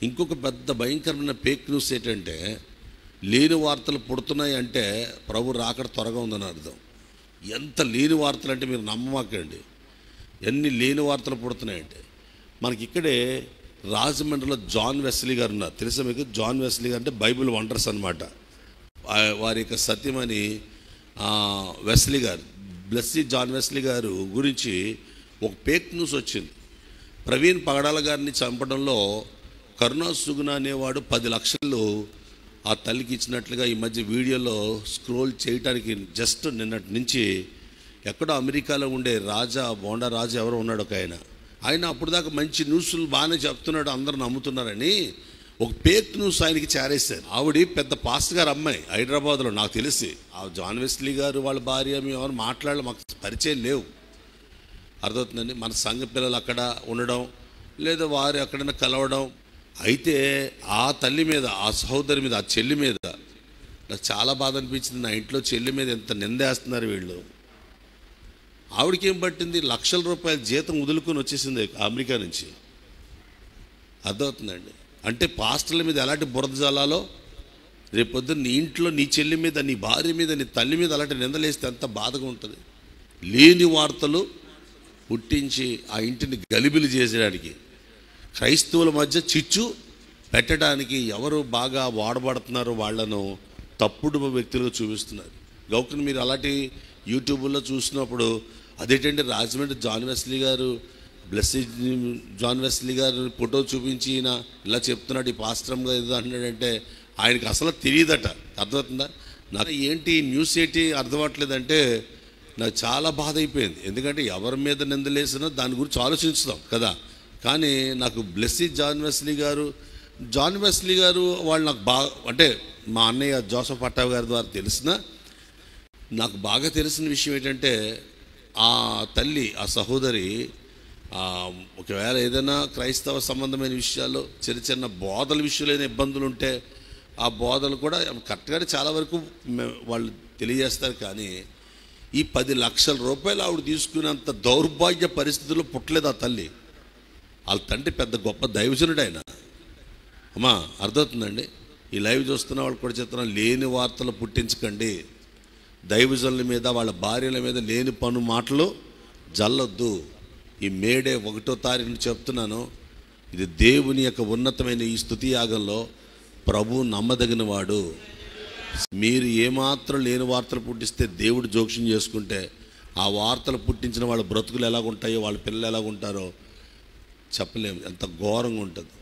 ఇంకొక పెద్ద భయంకరమైన ఫేక్ న్యూస్ ఏంటంటే, లేని వార్తలు పుడుతున్నాయి అంటే ప్రభు రాకడ త్వరగా ఉందని అర్థం. ఎంత లేని వార్తలు అంటే మీరు నమ్మమాకండి, ఎన్ని లేని వార్తలు పుడుతున్నాయంటే. మనకి ఇక్కడే రాజమండ్రిలో జాన్ వెస్లీ గారు ఉన్నారు, తెలుసా మీకు? జాన్ వెస్లీ గారు అంటే బైబిల్ వండర్స్ అనమాట. వారి యొక్క సత్యమని వెస్లీ గారు, బ్లెస్సీ జాన్ వెస్లీ గారు గురించి ఒక ఫేక్ న్యూస్ వచ్చింది. ప్రవీణ్ పగడాల గారిని చంపడంలో కరుణా సుగుణ అనేవాడు 10 లక్షలు ఆ తల్లికి ఇచ్చినట్లుగా ఈ మధ్య వీడియోలో స్క్రోల్ చేయడానికి జస్ట్ నిన్నటి నుంచి ఎక్కడో అమెరికాలో ఉండే బోండా రాజా ఎవరో ఉన్నాడు ఒక ఆయన అప్పుడు దాకా మంచి న్యూస్లు బాగానే చెప్తున్నాడు, అందరూ నమ్ముతున్నారని ఒక ఫేక్ న్యూస్ ఆయనకి చేరేశారు. ఆవిడ పెద్ద పాస్టర్ గారు అమ్మాయి హైదరాబాద్లో, నాకు తెలిసి ఆ జాన్ వెస్లీ గారు వాళ్ళ భార్య మేము ఎవరు మాట్లాడాలి, మాకు పరిచయం లేవు, అర్థమవుతుందండి. మన సంఘ పిల్లలు అక్కడ ఉండడం లేదా వారు ఎక్కడైనా కలవడం. అయితే ఆ తల్లి మీద, ఆ సహోదరి మీద, ఆ చెల్లి మీద నాకు చాలా బాధ అనిపించింది. నా ఇంట్లో చెల్లి మీద ఎంత నిందేస్తున్నారు వీళ్ళు. ఆవిడకి ఏం పట్టింది? లక్షల రూపాయల జీతం వదులుకొని వచ్చేసింది అమెరికా నుంచి, అర్థమవుతుందండి. అంటే పాస్టర్ల మీద ఎలాంటి బురద జల్లాలో రేపొద్దున నీ ఇంట్లో నీ చెల్లి మీద, నీ భార్య మీద, నీ తల్లి మీద అలాంటి నిందలేస్తే ఎంత బాధగా ఉంటుంది. లేని వార్తలు పుట్టించి ఆ ఇంటిని గలిబిలి చేసేయడానికి, క్రైస్తవుల మధ్య చిచ్చు పెట్టడానికి ఎవరు బాగా వాడబడుతున్నారో వాళ్ళను తప్పుడు వ్యక్తులుగా చూపిస్తున్నారు. గౌకని మీరు అలాంటి యూట్యూబ్లో చూసినప్పుడు అదేంటంటే రాజమండ్రి జాన్ వెస్లీ గారు, బ్లెస్సీ జాన్ వెస్లీ గారు ఫోటో చూపించి ఇలా చెప్తున్నాడు, ఈ పాస్టర్గా ఏదో అంటున్నాడంటే ఆయనకి అసలు తెలియదట, అర్థమవుతుందా? నాకు ఏంటి న్యూస్ ఏంటి అర్థం అవ్వట్లేదంటే నాకు చాలా బాధ అయిపోయింది. ఎందుకంటే ఎవరి మీద నిందలేసినా దాని గురించి ఆలోచిస్తాం కదా. కానీ నాకు బ్లెస్సీ జాన్ వెస్లీ గారు వాళ్ళు నాకు బాగా, అంటే మా అన్నయ్య జోసఫ్ పట్టావ్ గారి ద్వారా తెలిసిన, నాకు బాగా తెలిసిన విషయం ఏంటంటే ఆ తల్లి, ఆ సహోదరి ఒకవేళ ఏదైనా క్రైస్తవ సంబంధమైన విషయాల్లో చిన్న బోధల విషయంలో ఏదైనా ఇబ్బందులు ఉంటే ఆ బోధలు కూడా కరెక్ట్గానే చాలా వరకు వాళ్ళు తెలియజేస్తారు. కానీ ఈ 10 లక్షల రూపాయలు ఆవిడ తీసుకునేంత దౌర్భాగ్య పరిస్థితుల్లో పుట్టలేదు ఆ తల్లి. వాళ్ళ తండ్రి పెద్ద గొప్ప దైవజనుడు ఆయన. అమ్మా అర్థమవుతుందండి? ఈ లైవ్ చూస్తున్న వాళ్ళు కూడా చెప్తున్నా, లేని వార్తలు పుట్టించకండి. దైవజనుల మీద, వాళ్ళ భార్యల మీద లేని మాటలు జల్లొద్దు. ఈ మేడే 1వ తారీఖున చెప్తున్నాను, ఇది దేవుని యొక్క ఉన్నతమైన ఈ స్తుతి యాగంలో ప్రభు నమ్మదగిన వాడు. మీరు ఏమాత్రం లేని వార్తలు పుట్టిస్తే దేవుడు జోక్యం చేసుకుంటే ఆ వార్తలు పుట్టించిన వాళ్ళ బ్రతుకులు ఎలాగుంటాయో, వాళ్ళ పిల్లలు ఎలాగుంటారో చెప్పలేము, ఎంత ఘోరంగా ఉంటుంది.